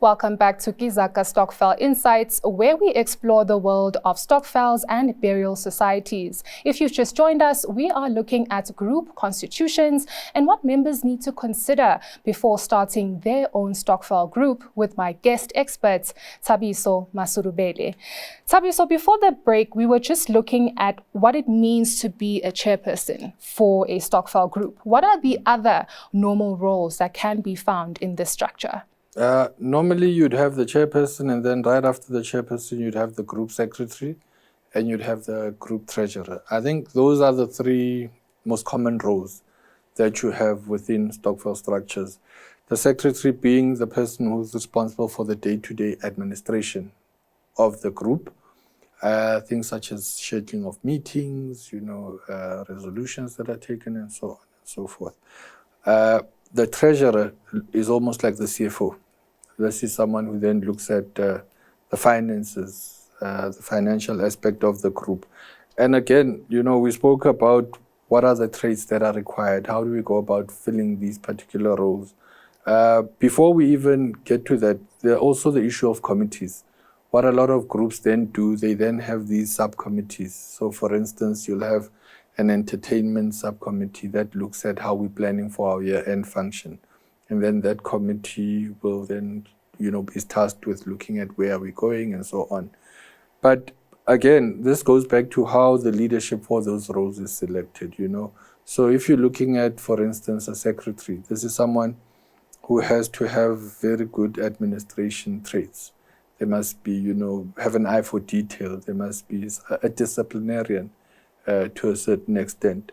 Welcome back to Zaka Stokvel Insights, where we explore the world of stokvels and burial societies. If you've just joined us, we are looking at group constitutions and what members need to consider before starting their own stokvel group with my guest experts, Thabiso Masudubele. Thabiso, before the break, we were just looking at what it means to be a chairperson for a stokvel group. What are the other normal roles that can be found in this structure? Normally you'd have the chairperson, and then right after the chairperson you'd have the group secretary and you'd have the group treasurer. I think those are the three most common roles that you have within stokvel structures. The secretary being the person who's responsible for the day-to-day administration of the group. Things such as scheduling of meetings, resolutions that are taken and so on and so forth. The treasurer is almost like the CFO. This is someone who then looks at the finances, the financial aspect of the group. And again, we spoke about what are the traits that are required. How do we go about filling these particular roles? Before we even get to that, there's also the issue of committees. What a lot of groups then do, they then have these subcommittees. So for instance, you'll have an entertainment subcommittee that looks at how we're planning for our year-end function. And then that committee will then, is tasked with looking at where we're going and so on. But again, this goes back to how the leadership for those roles is selected, So if you're looking at, for instance, a secretary, this is someone who has to have very good administration traits. They must be, have an eye for detail. They must be a disciplinarian to a certain extent.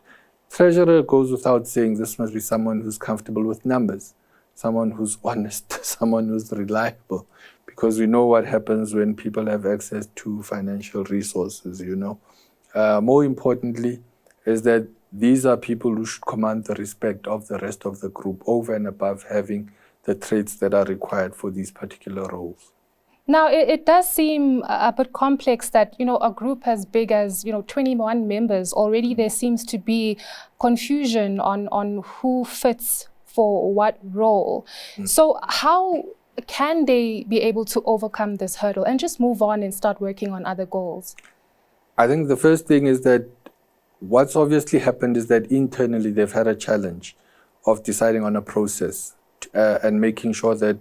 Treasurer goes without saying. This must be someone who's comfortable with numbers, someone who's honest, someone who's reliable, because we know what happens when people have access to financial resources, More importantly is that these are people who should command the respect of the rest of the group over and above having the traits that are required for these particular roles. Now, it does seem a bit complex that, a group as big as, 21 members, already there seems to be confusion on who fits for what role. So how can they be able to overcome this hurdle and just move on and start working on other goals? I think the first thing is that what's obviously happened is that internally they've had a challenge of deciding on a process and making sure that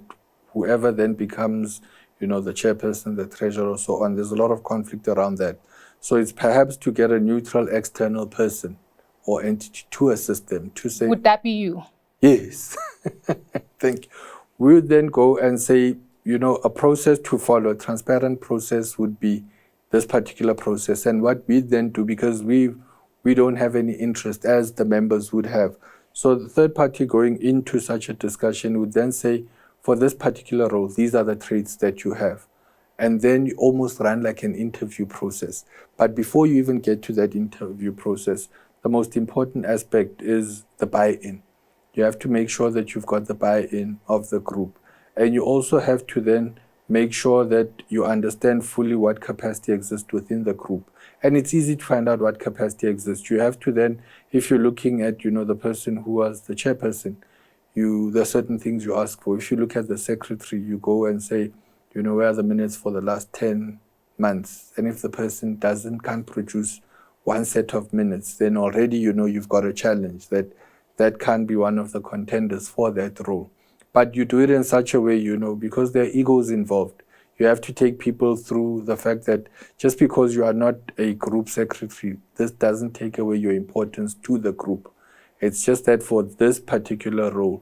whoever then becomes the chairperson, the treasurer, so on. There's a lot of conflict around that. So it's perhaps to get a neutral external person or entity to assist them to say... Would that be you? Yes. Thank you. We would then go and say, a process to follow, a transparent process would be this particular process. And what we then do, because we don't have any interest as the members would have. So the third party going into such a discussion would then say, for this particular role, these are the traits that you have. And then you almost run like an interview process. But before you even get to that interview process, the most important aspect is the buy-in. You have to make sure that you've got the buy-in of the group. And you also have to then make sure that you understand fully what capacity exists within the group. And it's easy to find out what capacity exists. You have to then, if you're looking at, the person who was the chairperson, there are certain things you ask for. If you look at the secretary, you go and say, where are the minutes for the last 10 months? And if the person can't produce one set of minutes, then already you've got a challenge that can't be one of the contenders for that role. But you do it in such a way, because there are egos involved. You have to take people through the fact that just because you are not a group secretary, this doesn't take away your importance to the group. It's just that for this particular role,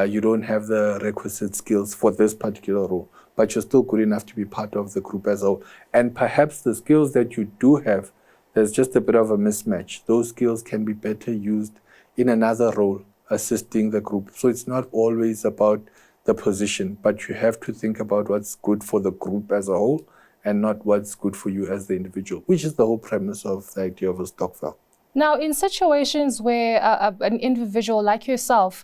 you don't have the requisite skills for this particular role, but you're still good enough to be part of the group as a whole. And perhaps the skills that you do have, there's just a bit of a mismatch. Those skills can be better used in another role, assisting the group. So it's not always about the position, but you have to think about what's good for the group as a whole and not what's good for you as the individual, which is the whole premise of the idea of a stokvel. Now, in situations where an individual like yourself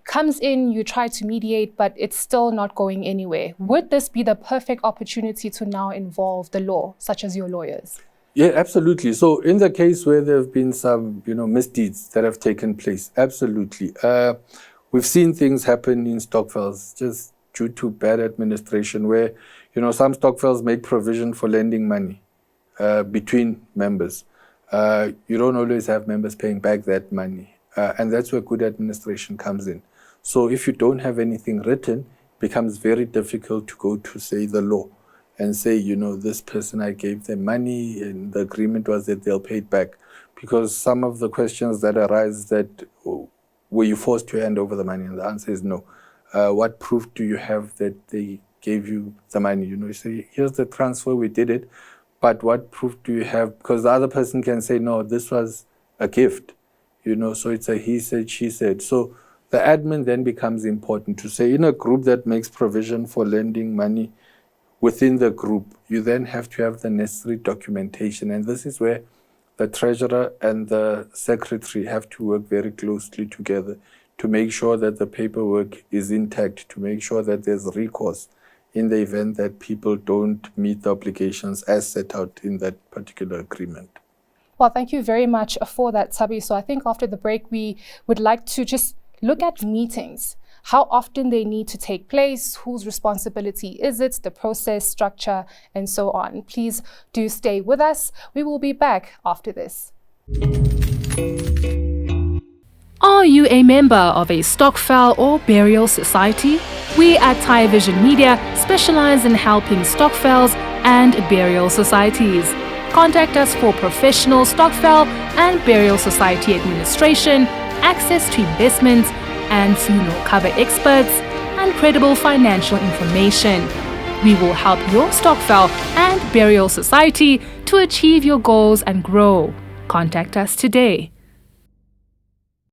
comes in, you try to mediate, but it's still not going anywhere, would this be the perfect opportunity to now involve the law, such as your lawyers? Yeah, absolutely. So in the case where there have been some, misdeeds that have taken place, absolutely. We've seen things happen in stokvels, just due to bad administration, where some stokvels make provision for lending money between members. You don't always have members paying back that money, and that's where good administration comes in. So if you don't have anything written, it becomes very difficult to go to, say, the law and say, this person, I gave them money and the agreement was that they'll pay it back. Because some of the questions that arise that, were you forced to hand over the money? And the answer is no. What proof do you have that they gave you the money? You say, here's the transfer, we did it. But what proof do you have? Because the other person can say, no, this was a gift. So it's a he said, she said. So the admin then becomes important to say, in a group that makes provision for lending money within the group, you then have to have the necessary documentation. And this is where the treasurer and the secretary have to work very closely together to make sure that the paperwork is intact, to make sure that there's recourse in the event that people don't meet the obligations as set out in that particular agreement. Well, thank you very much for that, Thabiso. So I think after the break, we would like to just look at meetings, how often they need to take place, whose responsibility is it, the process, structure, and so on. Please do stay with us. We will be back after this. Are you a member of a stokvel or burial society? We at Tyvision Media specialize in helping stokvels and burial societies. Contact us for professional stokvel and burial society administration, access to investments and funeral cover experts, and credible financial information. We will help your stokvel and burial society to achieve your goals and grow. Contact us today.